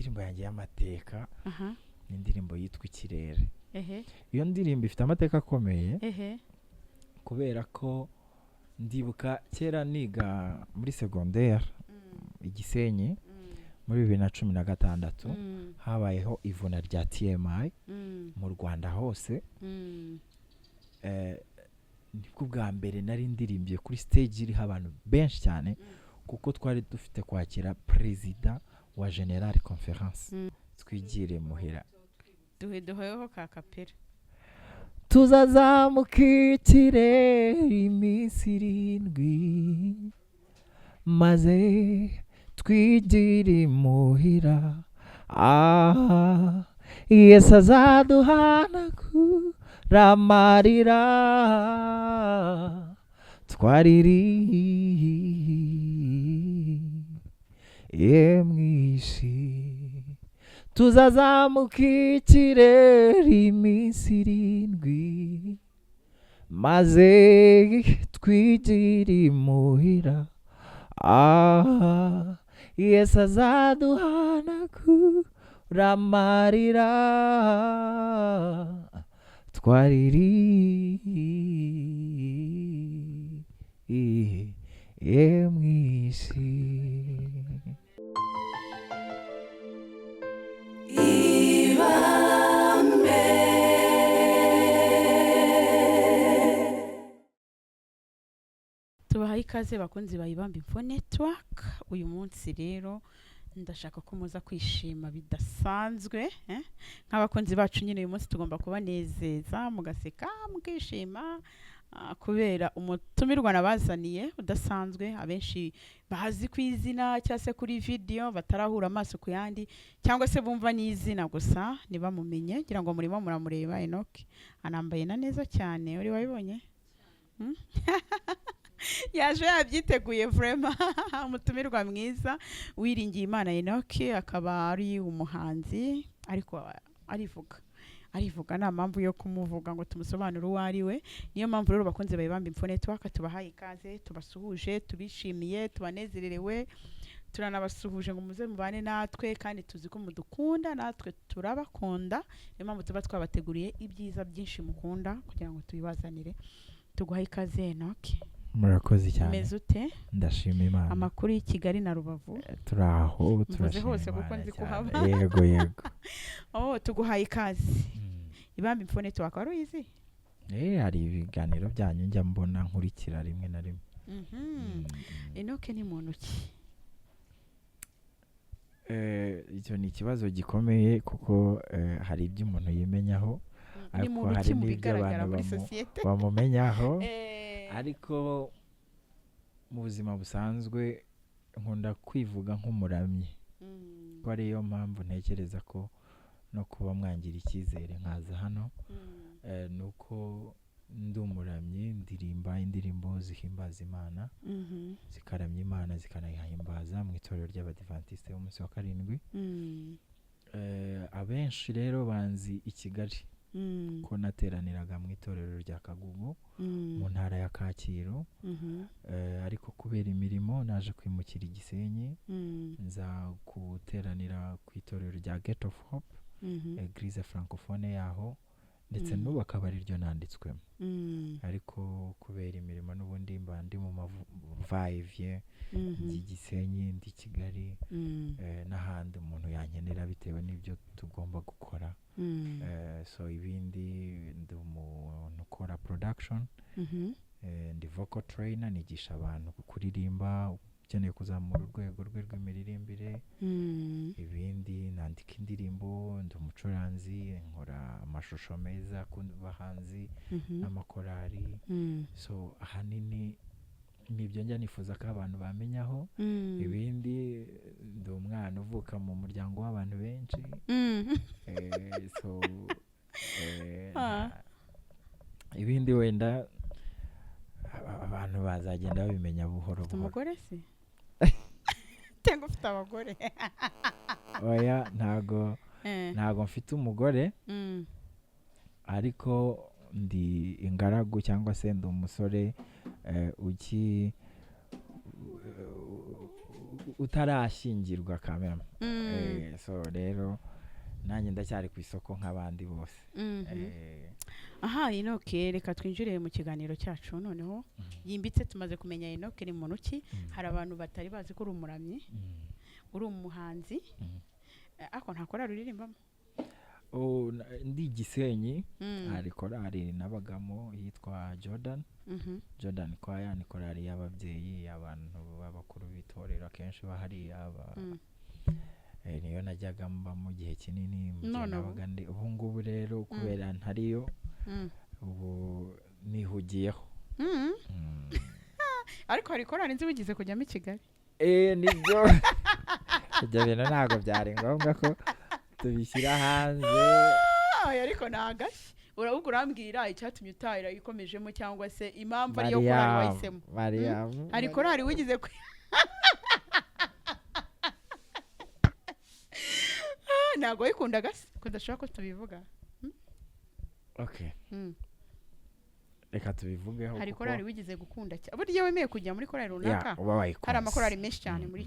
indirimbo yanjye y'amateka aha ni indirimbo yitwa Ikirere. ehe Iyo ndirimbo ifite amateka akomeye ehe kubera ko ndibuka kera niga muri secondaire i Gisenyi muri 2016 habayeho ivuna rya TMI mu Rwanda hose. Nibwo bwa mbere nari ndirimbiye kuri stage iriho abantu benshi cyane kuko twari dufite kwakira perezida wa General Conference. Twigire muhira duheho ka kapera tuzazamuka ikirere iminsi 7 maze twigire muhira Yesu azaduhanagura amarira twaririye mw'isi. Tuzazamuka ikirere iminsi 7 maze twigire muhira Yesu azaduhanagura amarira twaririye mw'isi. tubahaye ikaze bakunzi bayibamba Info Network. Uyu munsi rero ndashaka ko muza kwishima bidasanzwe nk'abakunzi bacu nyine. Uyu munsi tugomba kubanezeza mugaseka mukishima kubera umutumirwa nabazaniye udasanzwe. Abenshi bazi ku izina cyangwa se kuri video batarahura amaso ku yandi cyangwa se bumva n'izina gusa nibamumenye ngira ngo murimo muramureba. Enoch anambaye na neza cyane, uri wabibonye? yaje yabyiteguye vraiment. Umutumirwa mwiza wiringiye Imana Enoch, akaba ari umuhanzi ariko arivuga nta mpamvu yo kumuvuga ngo tumusobanure uwo ari we. Niyo mpamvu rero bakunze bayibamba Info Network tubahaye ikaze, tubasuhuje, tubishimiye, tubanezererewe, turanabasuhuje ngo muze mubane natwe kandi tuzi ko mudukunda natwe turabakunda. Niyo mpamvu tuba twabateguriye ibyiza byinshi mukunda kugira ngo tubibazanire. Tuguhaye ikaze Enoch. Murakoze cyane. Meze ute? Ndashima Imana. Amakuru y'i Kigali na Rubavu turaho turashima hose kuko nzi kuhaba. Yego tuguhaye ikaze. Ibamba Info Network wari uyizi? Hari ibiganiro byanyu njya mbona nkurikira rimwe na rimwe. Enoch ni muntu ki? Icyo ni ikibazo gikomeye kuko hari ibyo umuntu yimenyaho ariko hari n'ibyo abantu bamumenyaho. Ariko mu buzima busanzwe nkunda kwivuga nk'umuramyi, ko ariyo mpamvu ntekereza ko no kuba mwangira icyizere nkaza hano nuko ndi umuramyi, ndirimba indirimbo zihimbaza Imana, zikaramya Imana zikanayihimbaza mu itorero ry'Abadiventiste b'umunsi wa 7. Abenshi rero banzi i Kigali ko nateraniraga mu itorero rya Kagugu mu ntara ya Kacyiru. Ariko kubera imirimo naje kwimukira i Gisenyi nza guteranira ku itorero rya Gate of Hope, Eglise Francophone yaho, ndetse n'ubu akaba ari ryo nanditswemo. Ariko kubera imirimo n'ubundi mba ndi mu mavayivye Gisenyi, ndi Kigali n'ahandi umuntu yankenera bitewe n'ibyo tugomba gukora. So ibindi ndi umuntu ukora production, ndi vocal trainer, nigisha abantu kuririmba ukeneye kuzamura urwego rwe rw'imiririmbire. Ibindi nandika indirimbo, ndi umucuranzi, nkora amashusho meza ku bahanzi n'amakorari. So ahanini nibyo njya nifuza ko abantu bamenyaho. Ibindi ndi umwana uvuka mu muryango w'abantu benshi. So ibindi wenda abantu bazagenda babimenya buhoro buhoro. Umugore se? Tengo ufite abagore? Oya, ntago mfite umugore, ariko ndi ingaragu cyangwa se ndi umusore utarashyingirwa kamera. So rero nanjye ndacyari ku isoko nk'abandi bose. Aha, Enoke, reka twinjire mu kiganiro cyacu noneho yimbitse. Tumaze kumenya Enoke ni muntu ki. Hari abantu batari bazi ko uri umuramyi, uri umuhanzi, ariko nta korali uririmbamo. Ndi Gisenyi, hari korali nabagamo yitwa Jordan. Jordan Choir ni korali y'ababyeyi, abantu b'abakuru b'itorero akenshi bahari niyo najyaga mba mu gihe kinini mu gihe nabaga ndi. Ubu ngubu rero kubera ntariyo, ubu nihugiyeho. Ariko hari korali nzi wigize kujyamo i Kigali. Nibyo. Ibyo bintu ntabwo byari ngombwa ko tubishyira hanze. Ariko nagashye uravuga urambwira icyatumye utahira ikomejemo cyangwa se impamvu ariyo korali wahisemo. Hari korali wigize ntabwo wikundaga se ko ndashaka ko tubivuga. Okay. Reka tubivugeho. Hari korali wigize gukunda cyane buryo wemeye kujya muri korali runaka. Hari amakorali menshi cyane muri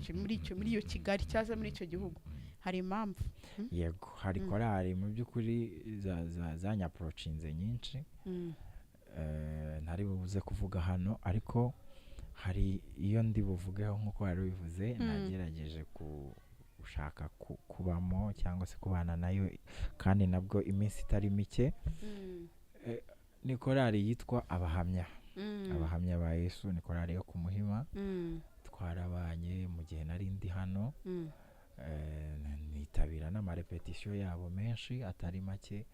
iyo Kigali cyangwa muri icyo gihugu. Hari impamvu. Yego, hari korali mu by'ukuri zanyaprocinze nyinshi. Ntari bubuze kuvuga hano, ariko hari iyo ndi buvugeho nk'uko wari bivuze, nagerageje gushaka kubamo cyangwa se kubana nayo, kandi nabwo iminsi itari mike. Ni korali yitwa Abahamya. Abahamya ba Yesu, ni korali yo ku Muhima. Twarabanye mu gihe nari ndi hano. Nitabira n'amarepetisiyo yabo menshi atari make.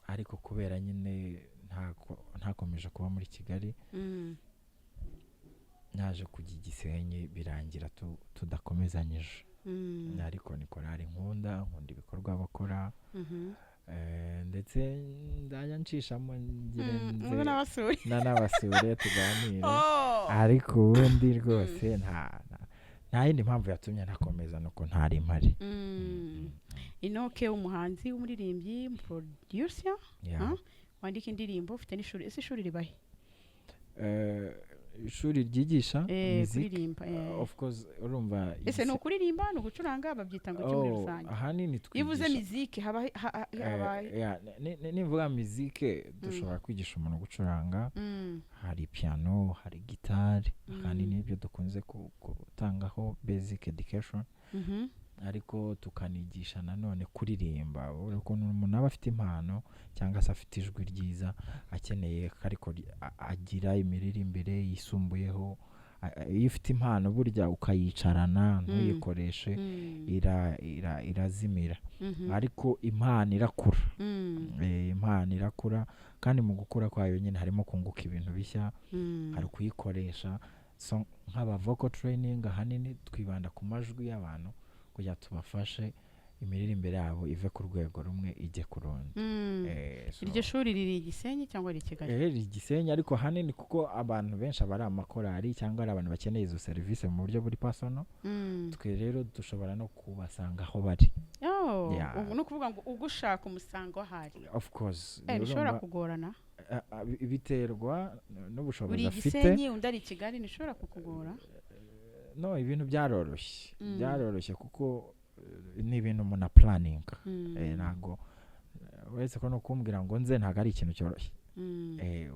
Ariko kubera nyine ntakomeje kuba muri Kigali, naje kujya i Gisenyi birangira tudakomezanyije. Ariko ni korali nkunda ibikorwa bakora. Ndetse ndajya nshishamo n'abasure tuganire. Ariko ubundi rwose nta yindi mpamvu yatumye ntakomeza nuko ntari mpari. Enoke, umuhanzi, umuririmbyi, producer, wandika indirimbo, ufite n'ishuri. Ese ishuri ribahe? Ishuri ryigisha kuririmba. Of course urumva. Ese no kuririmba no gucuranga babyita ngo cyo muri rusange? Ahanini twigisha. Ivuze muzike haba nivuga muzike dushobora kwigisha umuntu gucuranga. Hari piano, hari gitari, kandi nibyo dukunze gutangaho basic education. Ariko tukanigisha nanone kuririmba. Ukuntu umuntu aba afite impano cyangwa se afite ijwi ryiza, akeneye ariko agira imiririmbire yisumbuyeho. Iyo ufite impano burya ukayicarana ntuyikoreshe, irazimira. Ariko impano irakura. Impano irakura, kandi mu gukura kwayo nyine harimo kunguka ibintu bishya, hari kuyikoresha. So nk'aba vocal training ahanini twibanda ku majwi y'abantu kugira tubafashe imiririmbire yabo ive ku rwego rumwe ijye ku rundi. Iryo shuri riri Gisenyi cyangwa riri Kigali? Riri Gisenyi, ariko hanini kuko abantu benshi abari amakorali cyangwa ari abantu bakeneye izo serivisi mu buryo buri personal, twe rero dushobora no kubasanga aho bari. No kuvuga ngo ugushaka umusanga ahari. Of course. Bishobora kugorana. Biterwa n'ubushobozi afite. Uri Gisenyi undi ari Kigali, nishobora kukugora? No, ibintu byaroroshye kuko ni ibintu umuntu planning. Ntago wese ko no kumbwira ngo nze ntago ari ikintu cyoroshye.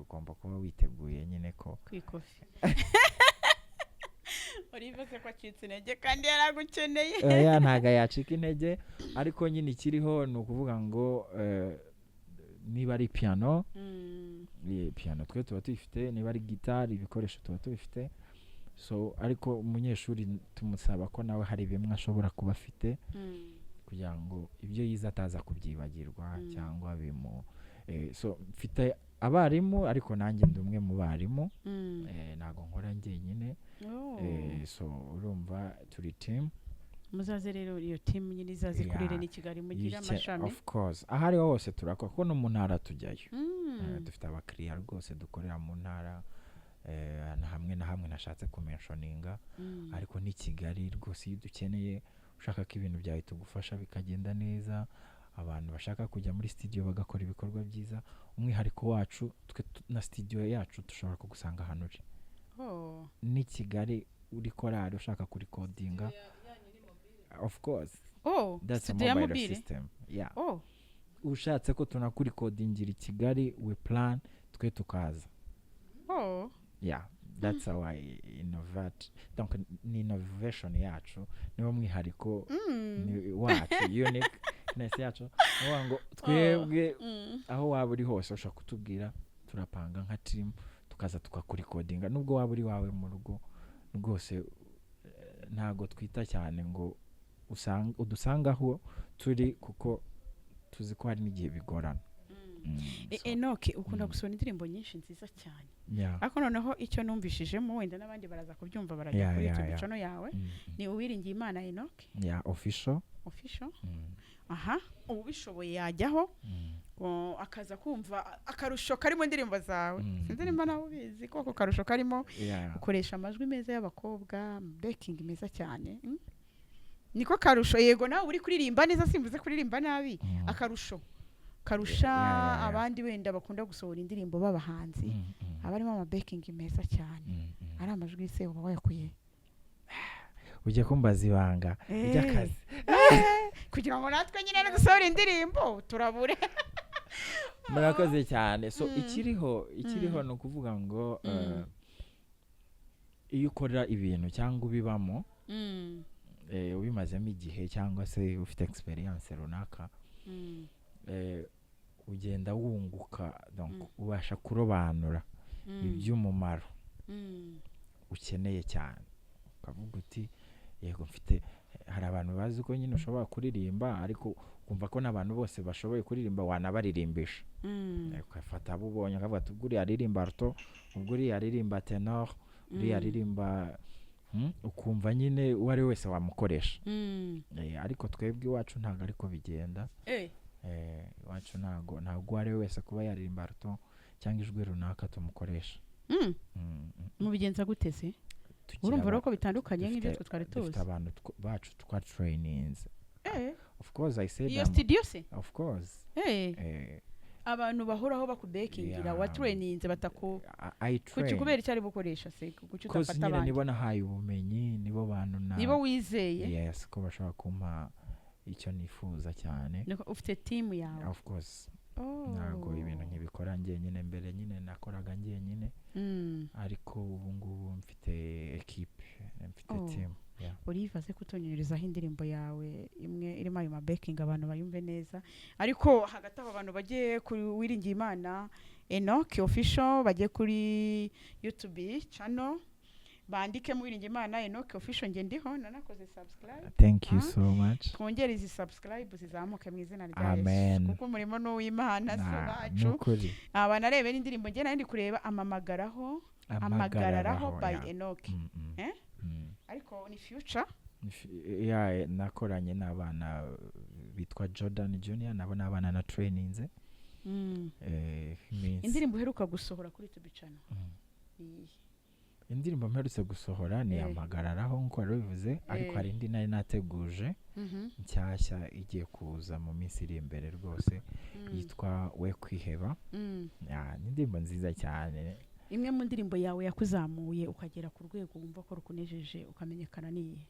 Ugomba kuba witeguye nyine ko kwikofi. Urivuze ko acitse intege kandi yaragukeneye. Ntago yacika intege, ariko nyine ikiriho ni ukuvuga ngo niba ari piano, piano twe tuba tuyifite, niba ari gitari ibikoresho tuba tubifite. So ariko umunyeshuri tumusaba ko nawe hari bimwe ashobora kuba afite kugira ngo ibyo yize ataza kubyibagirwa cyangwa so mfite abarimu, ariko nanjye ndi umwe mu barimu. Ntago nkora njyenyine. So urumva turi team. Muzaze rero iyo team nyine izaze kurire ni Kigali mugira amashami. Of course ahari hose turakora kuko no mu ntara tujyayo. Dufite abakiriya rwose dukorera mu ntara. Hamwe na hamwe nashatse kumentioninga, ariko ni Kigali rwose. Iyo dukeneye ushaka ko ibintu byawe tugufasha bikagenda neza, abantu bashaka kujya muri studio bagakora ibikorwa byiza, umwihariko wacu twe na studio yacu dushobora kugusanga hano uri. Ni Kigali uri korari ushaka kurikodinga of course that's a studio ya mobile mobile system ushatse ko tunakurikodingira i Kigali we plan twe tukaza that's how I innovate. Donc ni innovation yacu niwo mwihariko wacu uniqueness yacu ngo twebwe aho waba uri hose ushaka kutubwira turapanga nka team tukaza tukakurikodinga nubwo waba uri wawe mu rugo rwose ntago twita cyane ngo udusangaho turi kuko tuzi ko hari n'igihe bigorana. Enoke ukunda gusoma indirimbo nyinshi nziza cyane ariko noneho icyo numvishijemo wenda n'abandi baraza kubyumva barajya kuri YouTube channel yawe ni Uwiringiye Imana Enoke official aha ubishoboye yajyaho akaza kumva akarusho kari mu ndirimbo zawe sinzi nimba nawe ubizi koko karusho karimo ukoresha amajwi meza y'abakobwa backing meza cyane niko karusho yego nawe uri kuririmba neza simvuze kuririmba nabi akarusho karusha abandi wenda bakunda gusohora indirimbo b'abahanzi abarimo ama backing meza cyane ari amajwi se uba wayakuye ujye kumbaza ibanga ry'akazi kugira ngo natwe nyine dusohora indirimbo turabure. Murakoze cyane. So ikiriho no kuvuga ngo iyo ukora ibintu cyangwa ubibamo ubimazemo igihe cyangwa se ufite experience runaka ugenda wunguka donc ubasha kurobanura iby'umumaro ukeneye cyane ukavuga uti yego mfite hari abantu bazi ko nyine ushobora kuririmba ariko kumva ko n'abantu bose bashoboye kuririmba wanabaririmbisha ukafata abo ubonye akavuga ati ubwo uri aririmba alto ubwo uri aririmba tenor uri aririmba ukumva nyine uwari wese wamukoresha ariko twebwe iwacu ntabwo ariko bigenda iwacu ntabwo uwari wese kuba yaririmba alto cyangwa ijwi runaka tumukoresha. Mubigenza gute se urumva rero ko bitandukanye nk'ibyo twari tuzi dufite abantu bacu twa trainings of course I said iyo studio se of course abantu bahoraho bakubekingira wa trainings kuki kubera icyari bukoresha se kuki utafata abandi nibo nahaye ubumenyi nibo bantu nibo wizeye yes ko bashobora kumpa icyo nifuza cyane ufite team yawe of course ntago ibintu nkibikora njyenyine mbere nyine nakoraga njyenyine ariko ubu ngubu mfite equipe mfite team urivaze kutonyereza indirimbo yawe imwe irimo ayo mabeking abantu bayumve neza ariko hagati abo abantu bagiye kuri Uwiringiye Imana Enoke official bagiye kuri YouTube channel bandike Uwiringiye Imana Enoke official nge ndiho nanakoze subscribe. Thank you so much. Twongere izi subscribe zizamuke mu izina rya Yesu kuko umurimo no w'Imana so bacu abanarebe n'indirimbo nge nandi kureba amagararaho by Enoke ariko ni future nakoranye n'abana bitwa Jordan Junior nabo n'abana na trainings indirimbo heruka gusohora kuri YouTube channel indirimbo mperutse gusohora ni amagararaho nko bivuze ariko hari indi nari nateguje nshyashya igiye kuza mu minsi iri imbere rwose yitwa We Kwiheba ni indirimbo nziza cyane. Imwe mu ndirimbo yawe yakuzamuye ukagera ku rwego wumva ko rukunejeje ukamenyekana niye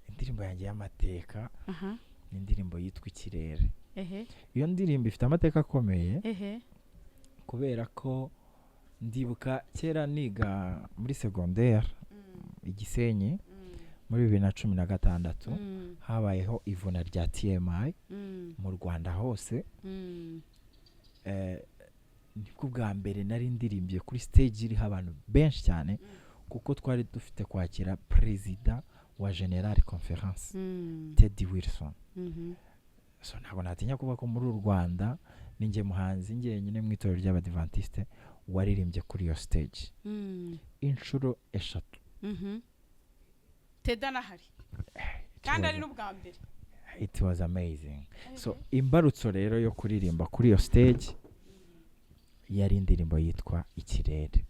indirimbo yanjye y'amateka ni indirimbo yitwa Ikirere. Iyo ndirimbo ifite amateka akomeye kubera ko ndibuka kera niga muri secondaire Igisenyi muri 2016 habayeho ivuna rya TMI mu Rwanda hose nibwo bwa mbere nari ndirimbiye kuri stage iriho abantu benshi cyane kuko twari dufite kwakira perezida wa General Conference Teddy Wilson. So ntabwo natinya kuvuga ko muri Rwanda ninjye muhanzi njyenyine mu itorero ry'Abadventiste waririmbye kuri iyo stage inshuro 3. Teda nahari kandi ari n'ubwa mbere. It was amazing. So imbarutso rero yo kuririmba kuri iyo stage yari indirimbo yitwa Ikirere.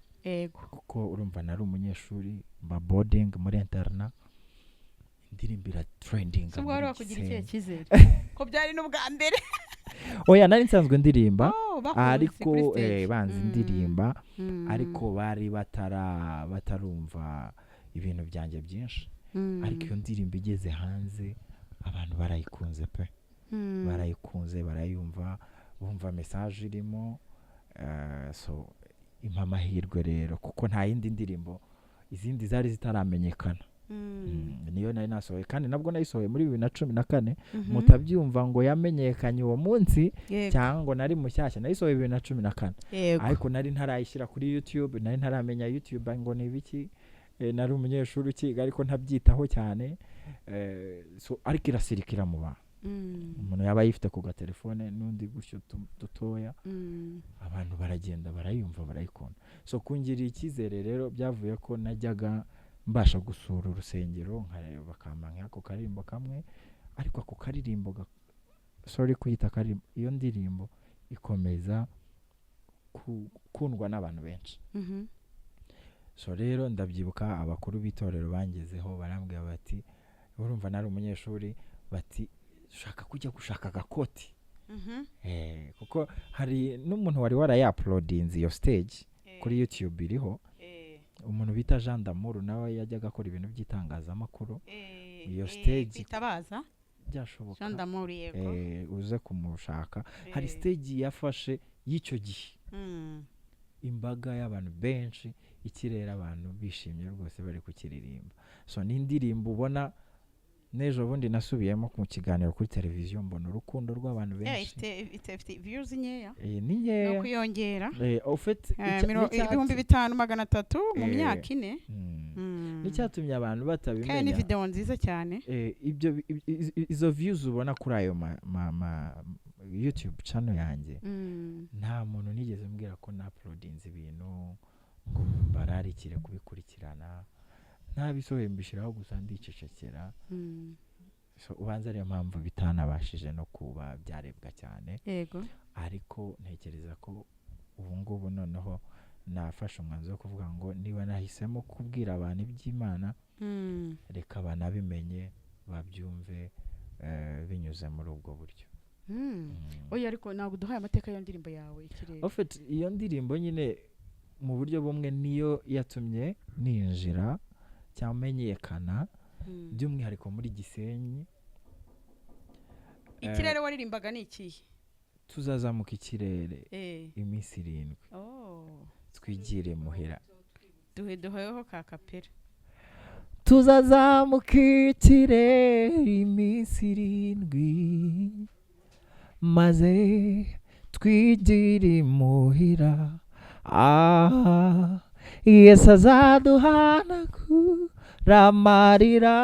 Kuko urumva nari umunyeshuri mba boarding muri interna indirimbo ira trending. So wari wakugira ikihe kizere ko byari n'ubwa mbere. Oya nari nsanzwe ndirimba ariko banzi ndirimba ariko bari batarumva ibintu byanjye byinshi ariko iyo ndirimbo igeze hanze abantu barayikunze pe barayikunze barayumva bumva message irimo so impa amahirwe rero kuko nta yindi ndirimbo izindi zari zitaramenyekana niyo nari nasohoye kandi nabwo nayisohoye muri 2014 mutabyumva ngo yamenyekanye uwo munsi cyangwa nari mushyashya nayisohoye 2014 ariko nari ntarayishyira kuri YouTube nari ntaramenya YouTube ngo ni ibiki nari umunyeshuri ukiga ariko ntabyitaho cyane so ariko irasirikira mu bantu umuntu yaba yifite ku gatelefone n'undi gutyo dutoya abantu baragenda barayumva barayikunda so kungira icyizere rero byavuye ko najyaga mbasha gusura urusengero nkareba bakampa nk'ako karirimbo kamwe ariko ako karirimbo sorry kuyita karirimbo iyo ndirimbo ikomeza kundwa n'abantu benshi so rero ndabyibuka abakuru b'itorero bangezeho barambwira bati urumva nari umunyeshuri bati ushaka kujya gushaka agakoti kuko hari n'umuntu wari warayapulodinze iyo stage kuri YouTube iriho umuntu bita Jean Damour nawe yajyaga akora ibintu by'itangazamakuru iyo stage bitabaza byashoboka Jean Damour yego uze kumushaka hari stage yafashe y'icyo gihe imbaga y'abantu benshi ikirera abantu bishimye rwose bari kukiririmba so n'indirimbo ubona nejo bundi nasubiyemo mu kiganiro kuri televiziyo mbona urukundo rw'abantu benshi ifite views nkeya ni nkeya no kuyongera ufite 5300 mu myaka ine nicyatumye abantu batabimenya kandi ni video nziza cyane ibyo izo views ubona kuri ayo YouTube channel yanjye nta muntu nigeze mbwira ko na uploadinze ibintu ngo bararikire kubikurikirana ntabisohoye mbishiraho gusa ndicecekera so ubanza ariyo mpamvu bitanabashije no kuba byarebwa cyane yego ariko ntekereza ko ubu ngubu noneho nafashe umwanzuro wo kuvuga ngo niba nahisemo kubwira abantu iby'Imana reka banabimenye babyumve binyuze muri ubwo buryo oya ariko ntabwo duhaye amateka y'iyo ndirimbo yawe ikirere ofite iyo ndirimbo nyine mu buryo bumwe niyo yatumye ninjira cyamenyekana by'umwihariko muri Gisenyi ikirere waririmbaga ni ikihe tuzazamuka ikirere iminsi 7 twigire muhira duheho ka kapera tuzazamuka ikirere iminsi 7 maze twigire muhira Yesu azaduhana kuramarira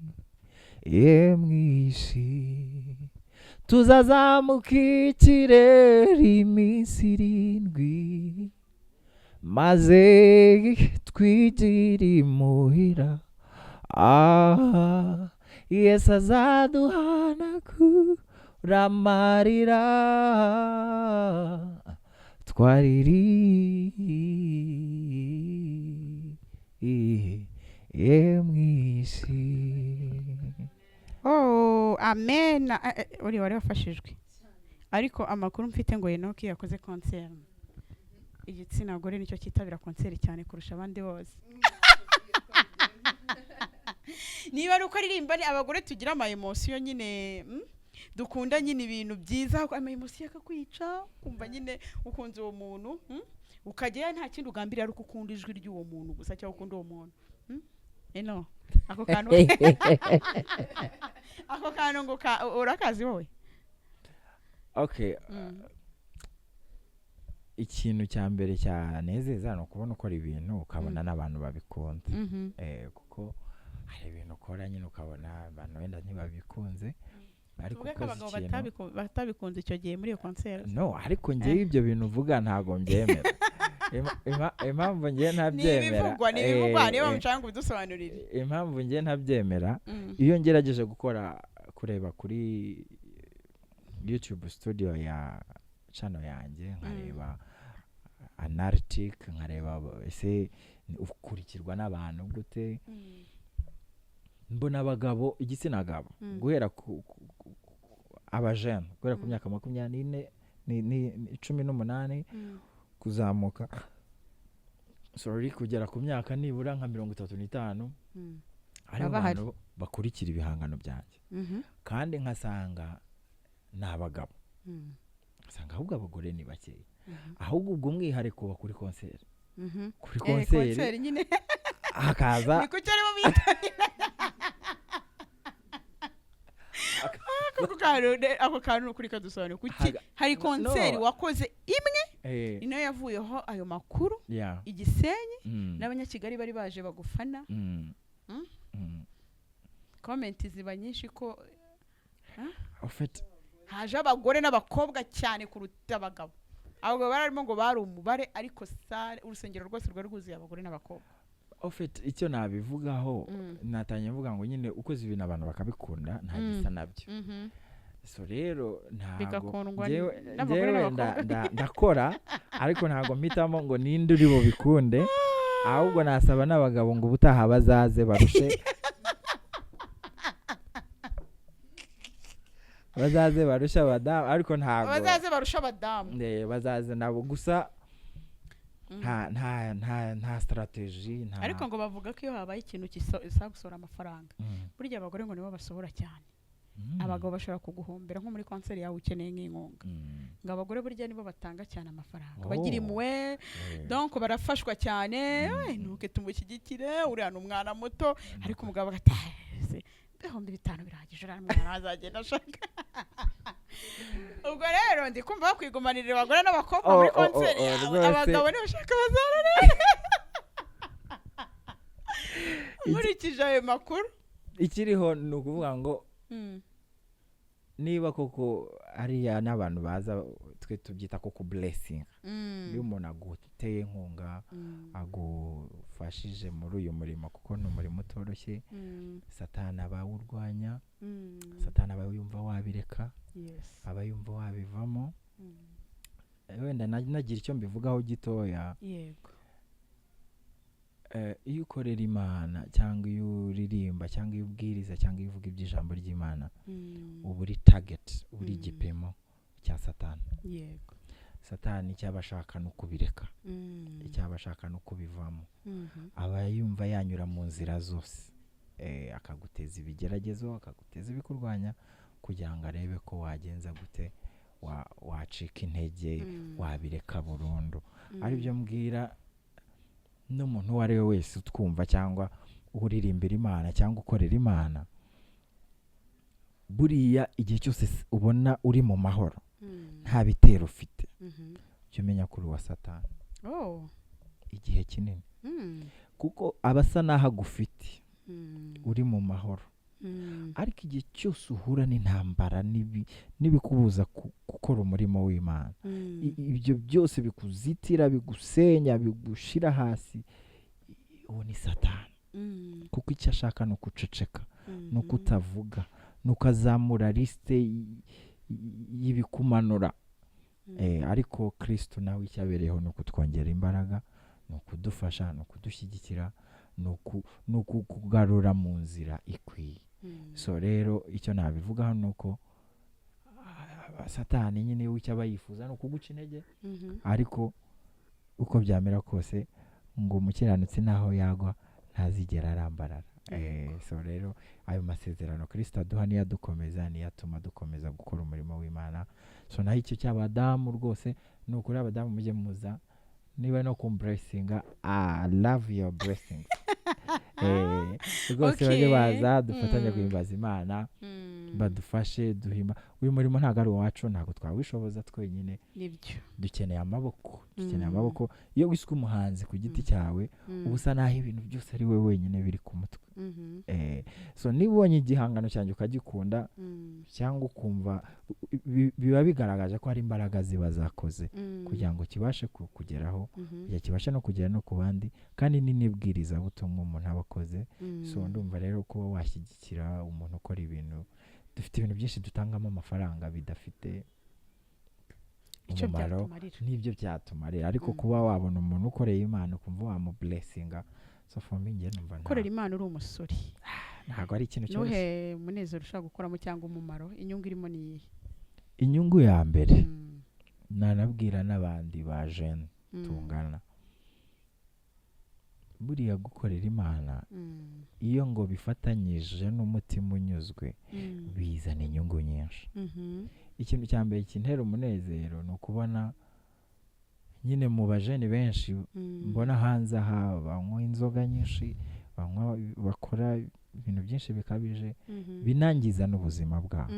twaririye mwisi tuzazamuka ikirere iminsi 7 maze twigire muhira Yesu azaduhana kuramarira twaririye mwisi amen uri wari wafashijwe ariko amakuru mfite ngo Enoch yakoze concert igitsina gore nicyo kitabira concert cyane kurusha abandi bose niba ruko aririmba ni abagore tugira ama emotion nyine dukunda nyine ibintu byiza ama emotion akakwica kumva nyine ukunze uwo muntu ukajya nta kindi ugambira ari ukunda ijwi ry'uwo muntu gusa cyangwa ukunda uwo muntu eno ako kantu ngo urakazi wowe okay ikintu cya mbere cyanezeza no kubona uko ari ibintu ukabona n'abantu babikunda kuko hari ibintu ukora nyine ukabona abantu wenda ntibabikunze ariko abagabo batabikunze icyo gihe muri iyo concert no ariko ngiye ibyo bintu uvuga ntago mbyemera impamvu ngiye ntabyemera n'ibivugwa niba mucanga ubidusobanurire impamvu ngiye ntabyemera iyo ngerageje kureba kuri YouTube studio ya channel yanjye nkareba analytic nkareba ese ukurikirwa n'abantu gute mbona abagabo igitsina gabo guhera ku abajene guhera ku myaka 24 ni 18 kuzamuka sorry kugera ku myaka nibura nka 35 ari abantu bakurikira ibihangano byanjye kandi nkasanga n'abagabo usanga ahubwo abagore ni bakeya ahubwo ubwo umwihariko wa kuri konseri kuri konseri nyine akaza ni kuki arimo bitanira ako kantu kuri kadusobanura kuki hari konseri wakoze imwe ino yavuyeho ayo makuru Igisenyi n'abanyakigali bari baje bagufana comment ziba nyinshi ko haje abagore n'abakobwa cyane kuruta abagabo ahubwo bararimo ngo bari umubare ariko urusengero rwose rwari rwuzuye abagore n'abakobwa icyo nabivugaho natanye mvuga ngo nyine ukoze ibintu abantu bakabikunda nta gisa nabyo so rero ntago jewe ndakora ariko ntago mpitamo ngo ninde uri bo bikunde ahubwo nasaba n'abagabo ngo ubutaha bazaze barushe bazaze barusha abadamu ariko ntago bazaze barusha abadamu bazaze nabo gusa nta strategy nta ariko ngo bavuga ko iyo habaye ikintu kisagusora amafaranga burya abagore ngo nibo basohora cyane abagabo bashobora kuguhombera nko muri konseri yawe ukeneye nk'inkunga ngo abagore burya nibo batanga cyane amafaranga bagira imwe donc barafashwa cyane nuke tumushyigikire uriya n'umwana muto ariko umugabo agataze 500 birahagije uriya mwana azagenda ashaka ubwo rero ndi kumva bakwigumanirira abagore n'abakobwa muri konseri abagabo nibo bashaka bazarare nkurikije ayo makuru ikiriho ni ukuvuga ngo niba koko ariya n'abantu baza twe tubyita koko blessing iyo umuntu aguteye inkunga agufashije muri uyu murimo kuko ni umurimo utoroshye satani abawurwanya satani abayumva wabireka abayumva wabivamo wenda nagira icyo mbivugaho gitoya yego iyo ukorera Imana cyangwa iyo uririmba cyangwa iyo ubwiriza cyangwa iyo uvuga iby'ijambo ry'Imana uba uri target uri igipimo cya satani yego satani cyabashaka no kubireka cyabashaka no kubivamo aba yumva yanyura mu nzira zose akaguteza ibigeragezo akaguteza ibikurwanya kugira ngo arebe ko wagenza gute wacika intege wabireka burundu ari byo mbwira n'umuntu uwo ari we wese utwumva cyangwa uririmbira Imana cyangwa ukorera Imana buriya igihe cyose ubona uri mu mahoro nta bitero ufite cyo menya kuri wa satani igihe kinini kuko abasa naho agufite uri mu mahoro ariko igihe cyose uhura n'intambara n'ibikubuza gukora umurimo w'Imana ibyo byose bikuzitira bigusenya bigushira hasi uwo ni satani kuko icyo ashaka ni ukuceceka ni ukutavuga ni ukazamura lisite y'ibikumanura ariko Kristo nawe icyabereyeho ni ukutwongera imbaraga ni ukudufasha ni ukudushyigikira ni ukugarura mu nzira ikwiye so rero icyo nabivugaho ni uko satani nyine w'icyo aba yifuza ni ukuguca intege ariko uko byamera kose ngo umukiranutsi naho yagwa ntazigera arambarara so rero ayo masezerano Kristo aduha niyo adukomeza niyo atuma dukomeza gukora umurimo w'Imana so naho icyo cy'abadamu rwose ni ukuri abadamu mujye muza niba no kumblessinga I love your blessings rwose bajye baza dufatanya guhimbaza Imana badufashe duhima uyu murimo ntago ari uwacu ntago twawishoboza twenyine nibyo dukeneye amaboko iyo wiswe umuhanzi ku giti cyawe ubusa naho ibintu byose ari we wenyine biri ku mutwe so niba ubonye igihangano cyanjye ukagikunda cyangwa ukumva biba bigaragaje ko hari imbaraga ziba zakoze kugira ngo kibashe kugeraho kugira kibashe no kugera no ku bandi kandi n'ibwiriza butumwa umuntu abakoze so ndumva rero ko washyigikira umuntu ukora ibintu dufite ibintu byinshi dutangamo amafaranga bidafite umumaro n'ibyo byatumarira ariko kuba wabona umuntu ukoreye Imana ukumva wamublessinga so for me nge numva ukorera Imana uri umusore ntago ari ikintu cyose nuhe munezero ushaka gukoramo cyangwa umumaro inyungu irimo ni inyungu ya mbere nanabwira n'abandi ba jene tungana, buriya gukorera Imana iyo ngo bifatanyije n'umutima unyuzwe bizana inyungu nyinshi. Ikintu cya mbere kintera umunezero ni ukubona nyine mu bajeni benshi mbona hanze aha banywa inzoga nyinshi, bakora ibintu byinshi bikabije binangiza n'ubuzima bwabo.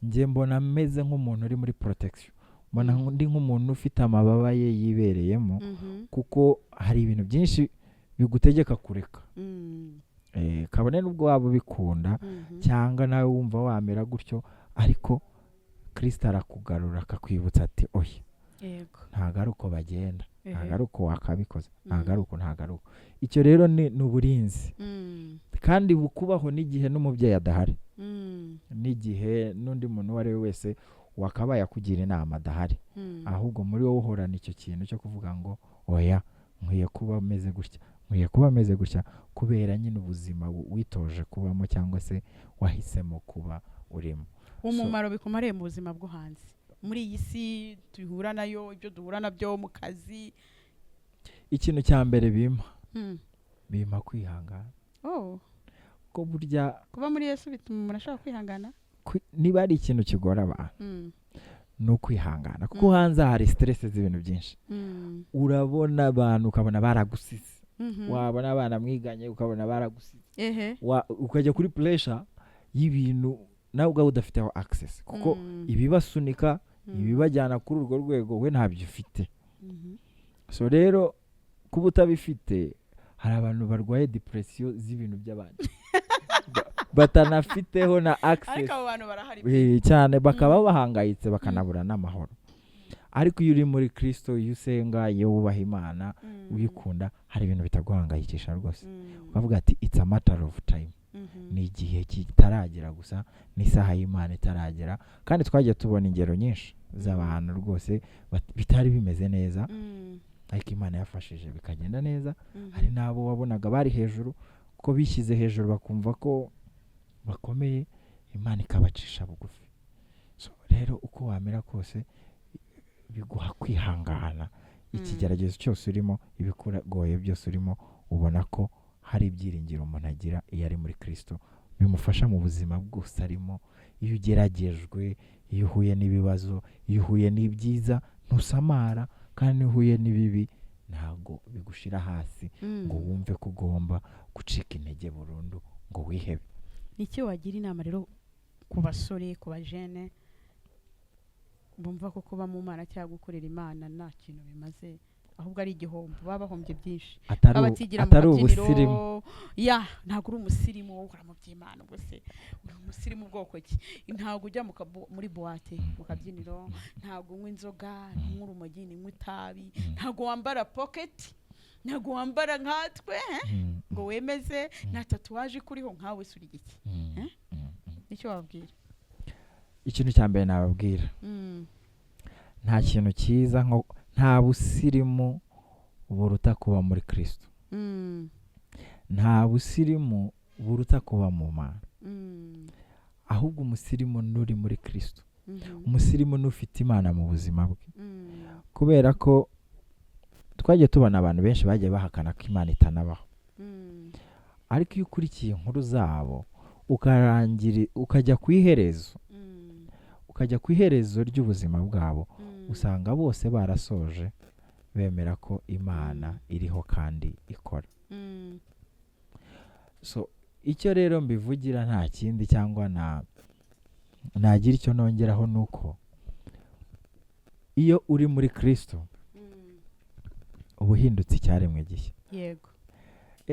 Njye mbona meze nk'umuntu uri muri protection, mbona ndi nk'umuntu ufite amababa ye yibereyemo, kuko hari ibintu byinshi bigutegeka kureka. Kabone n'ubwo waba ubikunda cyangwa nawe wumva wamera gutyo, ariko Kristo arakugarura akakwibutsa ati oya, ntabwo ari uko bagenda, ntabwo ari uko wakabikoze, ntabwo ari uko. Icyo rero ni uburinzi, kandi bukubaho n'igihe n'umubyeyi adahari, n'igihe n'undi muntu uwo ari we wese wakabaye akugira inama adahari, ahubwo muri wowe uhorana icyo kintu cyo kuvuga ngo oya, nkwiye kuba meze gutya kubera nyine ubuzima witoje kubamo cyangwa se wahisemo kuba urimo. Umumaro bikumariye mu buzima bwo hanze, muri iyi si duhura nayo, ibyo duhura nabyo mu kazi. Ikintu cya mbere bima kwihangana. Ko burya kuba muri Yesu bituma umuntu ashaka kwihangana. Niba ari ikintu kigora abantu ni ukwihangana, kuko hanze hari stress z'ibintu byinshi. Urabona abantu ukabona baragusize, wabona abana mwiganye ukabona baragusize, ukajya kuri pressure y'ibintu nawe ubwawe udafiteho access, kuko ibibasunika ibibajyana kuri urwo rwego we ntabyo ufite. So rero kuba utabifite, hari abantu barwaye depression z'ibintu by'abandi batanafiteho na access, ariko abo bantu barahari cyane, bakaba bahangayitse bakanabura n'amahoro. Ariko iyo uri muri Kristo, iyo usenga, iyo wubaha Imana, uyikunda, hari ibintu bitaguhangayikisha rwose. Bavuga ati it's a matter of time, ni igihe kitaragera gusa, n'isaha y'Imana itaragera. Kandi twagiye tubona ingero nyinshi z'abantu rwose bitari bimeze neza, ariko Imana yafashije bikagenda neza. Hari n'abo wabonaga bari hejuru, ko bishyize hejuru bakumva ko bakomeye, Imana ikabacisha bugufi. So rero uko wamera kose biguha kwihangana. Ikigeragezo cyose urimo, ibikugoye byose urimo, ubona ko hari ibyiringiro umuntu agira iyo ari muri Kristo, bimufasha mu buzima bwose arimo. Iyo ugeragejwe, iyo uhuye n'ibibazo, iyo uhuye n'ibyiza, ntusamara, kandi iyo uhuye n'ibibi ntabwo bigushira hasi ngo wumve ko ugomba gucika intege burundu ngo wihebe. Niki wagira inama rero ku basore, ku bajene bumva ko kuba mu Mana cyangwa gukorera Imana nta kintu bimaze, ahubwo ari igihombo, baba bahombye byinshi, atari ubusirimu? Ntabwo uri umusirimu wowe ukora mu by'Imana, ubwo se uri umusirimu bwoko ki? Ntabwo ujya muri boîte mu kabyiniro, ntabwo unywa inzoga, ntunywa urumogi, ntunywa itabi, ntabwo wambara pocket, ntabwo wambara nkatwe ngo wemeze, nta tatuwaje kuriho nkawe suri giki. Nicyo wabwira? Ikintu cya mbere nababwira, nta kintu cyiza nko, nta busirimu buruta kuba muri Kristo. Nta busirimu buruta kuba mu Mana. Ahubwo umusirimu nuri muri Kristo, umusirimu n'ufite Imana mu buzima bwe. Kubera ko twagiye tubona abantu benshi bagiye bahakana ko Imana itanabaho, ariko iyo ukurikiye inkuru zabo ukajya ku iherezo, ry'ubuzima bwabo, usanga bose barasoje bemera ko Imana iriho kandi ikora. So icyo rero mbivugira nta kindi cyangwa nagira icyo nongeraho, nuko iyo uri muri Kristo ubuhindutse icyaremwe gishya. Yego.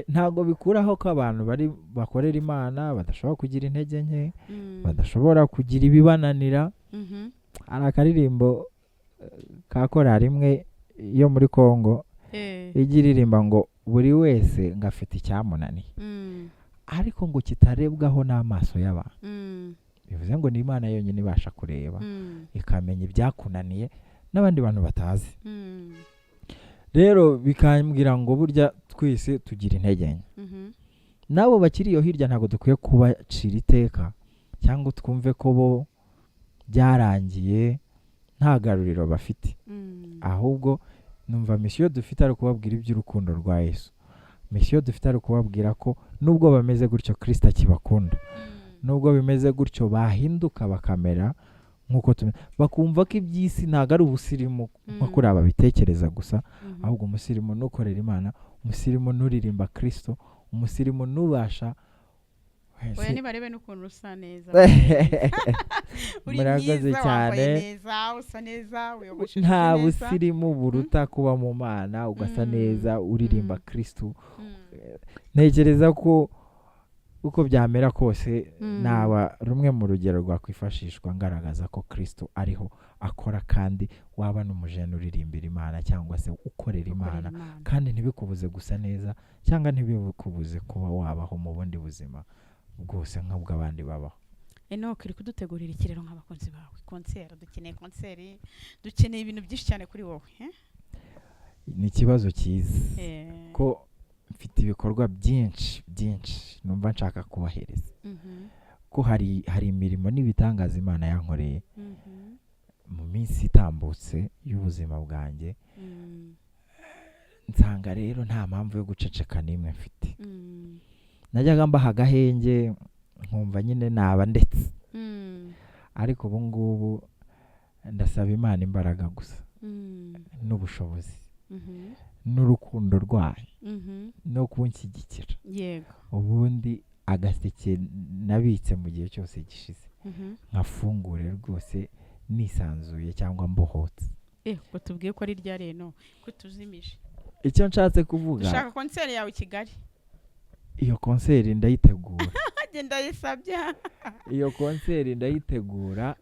Ntabwo bikuraho ko abantu bakorera Imana badashobora kugira intege nke, badashobora kugira ibibananira. Hari akaririmbo ka korali imwe yo muri Kongo igiririmba ngo buri wese ngafite icyamunaniye, ariko ngo kitarebwaho n'amaso y'abantu. Bivuze ngo ni Imana yonyine ibasha kureba ikamenya ibyakunaniye n'abandi bantu batazi. Rero bikambwira ngo burya twese tugira intege nke. Nabo bakiri iyo hirya ntabwo dukwiye kubacira iteka cyangwa twumve ko bo byarangiye nta garuriro bafite, ahubwo numva misiyo dufite ari ukubabwira iby'urukundo rwa Yesu. Misiyo dufite ari ukubabwira ko nubwo bameze gutyo Kristo akibakunda, nubwo bimeze gutyo bahinduka bakamera nk'uko bakumva ko iby'isi ntabwo ari ubusirimu nko kuri aba bitekereza gusa, ahubwo umusirimu n'ukorera Imana, umusirimu n'uririmba Kristo, umusirimu n'ubasha oya nibarebe n'ukuntu usa neza murakoze cyane, neza usa neza uyogosheshe nta neza. busirimu buruta kuba mu Mana ugasa neza uririmba Kristo. Ntekereza ko uko byamera kose naba rumwe mu rugero rwakwifashishwa ngaragaza ko Kristo ariho akora, kandi waba n'umujene uririmbira Imana cyangwa se ukorera Imana, kandi ntibikubuze gusa neza cyangwa ntibikubuze kuba wabaho mu bundi buzima bwose nk'ubw'abandi babaho. Enoch uri kudutegurira ikirero nk'abakunzi bawe, konseri, dukeneye konseri, dukeneye ibintu byinshi cyane kuri wowe. Ni ikibazo cyiza ko mfite ibikorwa byinshi numva nshaka kubahereza, ko hari imirimo n'ibitangaza Imana yankoreye mu minsi itambutse y'ubuzima bwanjye. Nsanga rero nta mpamvu yo guceceka n'imwe mfite. Najyaga mbaha agahenge nkumva nyine naba ndetse, ariko ubu ngubu ndasaba Imana imbaraga gusa n'ubushobozi n'urukundo rwayo no kunshyigikira, ubundi agaseke nabitse mu gihe cyose gishize nkafungure rwose nisanzuye cyangwa mbohotse. Ko tubwiye ko ari rya reno ko tuzimije. Icyo nshatse kuvuga, ushaka konseri yawe i Kigali? Iyo konseri ndayitegura. Agenda yisabye. Iyo konseri ndayitegura.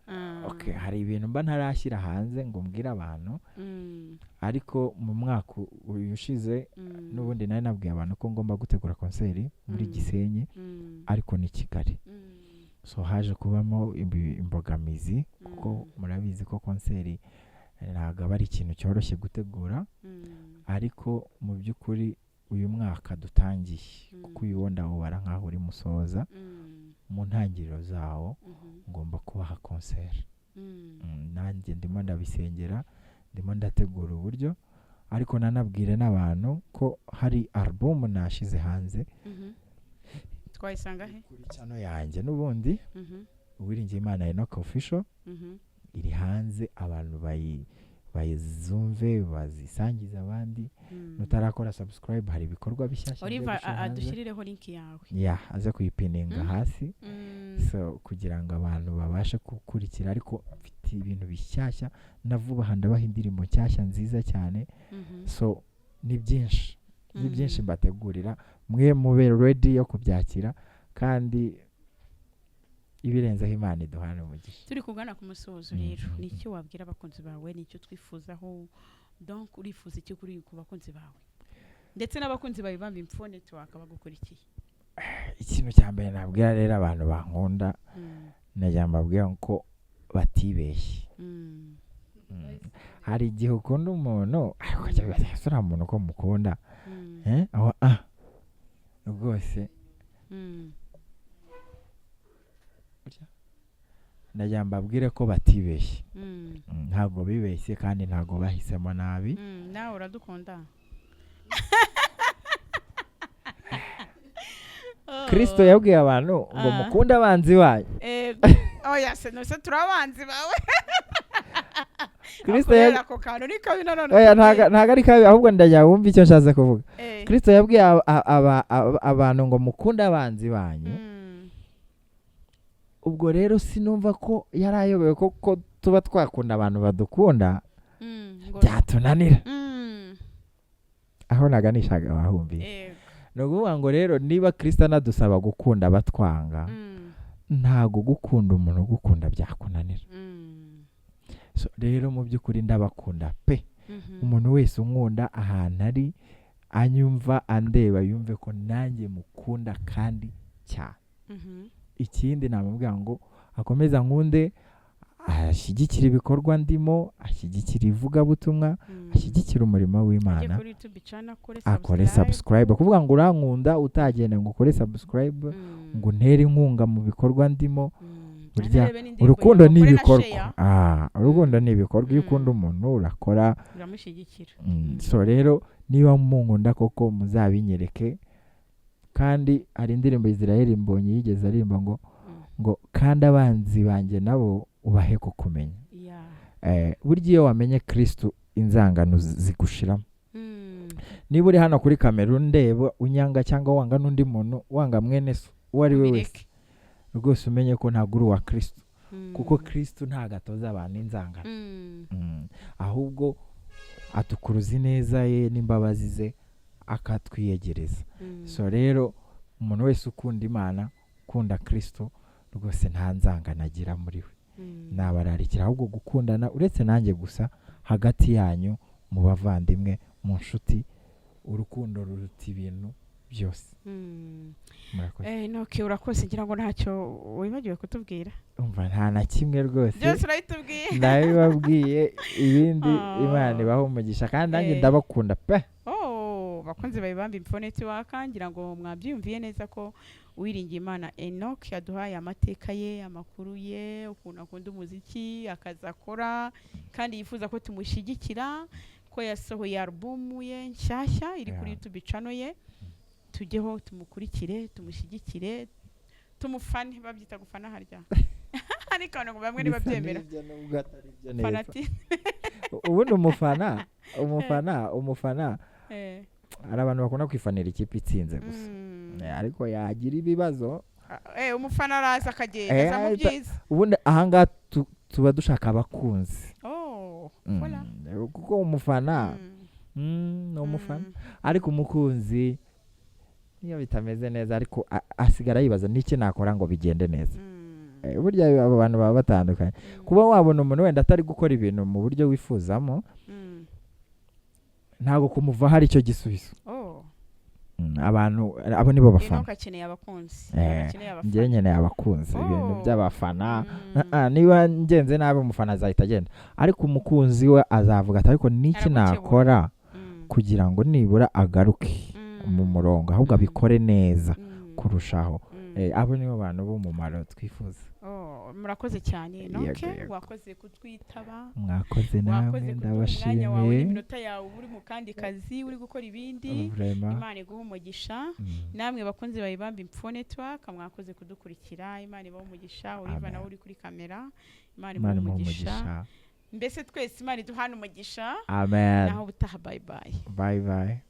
Okay, hari ibintu mba ntarashyira hanze ngo mbwire abantu, ariko mu mwaka ushize n'ubundi nari nabwiye abantu ko ngomba gutegura konseri muri Gisenyi, ariko ni Kigali. So haje kubamo imbogamizi, kuko murabizi ko konseri ntabwo ari ikintu cyoroshye gutegura, ariko mu by'ukuri uyu mwaka dutangiye, kuko uyu ndawubara nk'aho uri musoza, mu ntangiriro zawo ngomba kubaha konseri. Nanjye ndimo ndabisengera, ndimo ndategura uburyo, ariko nanabwire n'abantu ko hari album nashize hanze. Twayisanga he? Kuri channel yanjye n'ubundi Uwiringiye Imana Enoch Official, iri hanze, abantu bayizumve bazisangiza abandi. Nutarakora subscribe, hari ibikorwa bishyashya Oliver adushyirireho link yawe, aze kuyipininga hasi, so kugira ngo abantu babashe gukurikira. Ariko mfite ibintu bishyashya na vuba aha, ndabaha indirimbo nshyashya nziza cyane. So ni byinshi mbategurira, mwe mube ready yo kubyakira, kandi ibirenzeho Imana iduhana umugisha. Turi kugana ku musozo rero, ni icyo wabwira abakunzi bawe, ni icyo twifuzaho? Donc urifuza iki kuri ku bakunzi bawe ndetse n'abakunzi bawe bamba imfone twakabagukurikiye? Ikintu cya mbere nabwira rero abantu bankunda, najya mbabwira ko batibeshye. Hari igihe ukunda umuntu akajya umuntu ko mukunda, aho rwose najya mbabwire ko batibeshye. Ntabwo bibeshye kandi ntabwo bahisemo nabi. Nawe uradukunda. Kristo yabwiye abantu ngo mukunde abanzi banyu. Oya se no se turabanzi bawe. Kristo yako kantu ni kabi none. Oya ntago ari kabi, ahubwo ndajya wumva icyo nshatse kuvuga. Kristo yabwiye abantu ngo mukunde abanzi banyu. Ubwo rero sinumva ko yarayobewe ko tuba twakunda abantu badukunda byatunanira. Aho naganishaga wahumbiye. No kuvuga ngo rero niba Kristo anadusaba gukunda batwanga, ntago gukunda umuntu gukunda byakunanira. So rero mu by'ukuri ndabakunda pe. Umuntu wese unkunda ahantu ari, anyumva andeba, yumve ko nanjye mukunda kandi cyane. Ikindi namubwira ngo akomeza nkunde, ashyigikira ibikorwa ndimo, ashyigikira ivugabutumwa, ashyigikira umurimo w'Imana, akore subscribe. Kuvuga ngo urankunda utagenda ngo ukore subscribe, ngo ntere inkunga mu bikorwa ndimo, burya Narebe n'indirimbo urukundo yawe, ni ukore na ibikorwa share, urukundo ni ibikorwa iyo Mm. ukunda umuntu urakora uramushyigikira. so rero niba munkunda koko muzabinyereke kandi hari indirimbo Israel Mbonyi yigeze aririmba ngo kandi abanzi banjye nabo ubahe kukumenya. Yeah. Burya iyo wamenye Kristo inzangano zigushiramo. Mm. Niba uri hano kuri kamera ndeba unyanga cyangwa wanga n'undi muntu wanga mwene so uwo ari we wese, rwose umenye ko ntabwo uri uwa Kristo, kuko Kristo ntabwo atoza abantu inzangano. Ahubwo atukuruza ineza ye n'imbabazi ze akatwiyegereza. So rero umuntu wese ukunda Imana, ukunda Kristo, rwose nta nzangano agira muri we. Nabararikira ahubwo gukundana uretse nanjye gusa, hagati yanyu mu bavandimwe, mu nshuti, urukundo ruruta ibintu byose. Murakoze. Enoki urakoze, ngira ngo ntacyo wibagiwe kutubwira. Umva nta na kimwe rwose. Byose urabitubwiye. Ndabibabwiye, ibindi Imana ibaho umugisha kandi nanjye ndabakunda pe. Bakunze bayibamba Info Network, ngira ngo mwabyumviye neza ko Uwiringiye Imana Enoki yaduhaye amateka ye, amakuru ye, ukuntu akunda umuziki, akazi akora, kandi yifuza ko tumushyigikira, ko yasohoye album ye nshyashya iri kuri YouTube channel ye. Tujyeho tumukurikire, tumushyigikire, tumufane. Babyita gufana harya ariko ngo bamwe nibabyemera fanati. Ubundi umufana hari abantu bakunda kwifanira ikipe itsinze gusa, ariko yagira ibibazo umufana araza akagenda mu byiza. Ubundi ahangaha tuba dushaka abakunzi, voilà, kuko umufana ni umufana, ariko umukunzi niyo bitameze neza ariko asigara yibaza n'iki nakora ngo bigende neza. Burya abo bantu baba batandukanye. Kuba wabona umuntu wenda atari gukora ibintu mu buryo wifuzamo, ntabwo kumuva hari icyo gisubizo. Abantu abo nibo bafana. Akeneye abakunzi. Njye nkeneye abakunzi, ibintu by'abafana. Niba ngenze nabi umufana azahita agenda, ariko umukunzi we azavuga ati ariko n'iki nakora kugira ngo nibura agaruke mu murongo, ahubwo abikore neza kurushaho. Abo nibo bantu b'umumaro twifuza. Murakoze cyane Enoki, wakoze kutwitaba. Mwakoze namwe, ndabashimiye. Umwanya wawe n'iminota yawe uri mu kandi kazi uri gukora ibindi. Imana iguhe umugisha. Namwe bakunze bayibamba Info Network, mwakoze kudukurikira. Imana ibahe umugisha. Uriva nawe uri kuri kamera, Imana ibahe umugisha. Mbese twese Imana iduhana umugisha. Amen. Naho butaha, bye bye. Bye bye.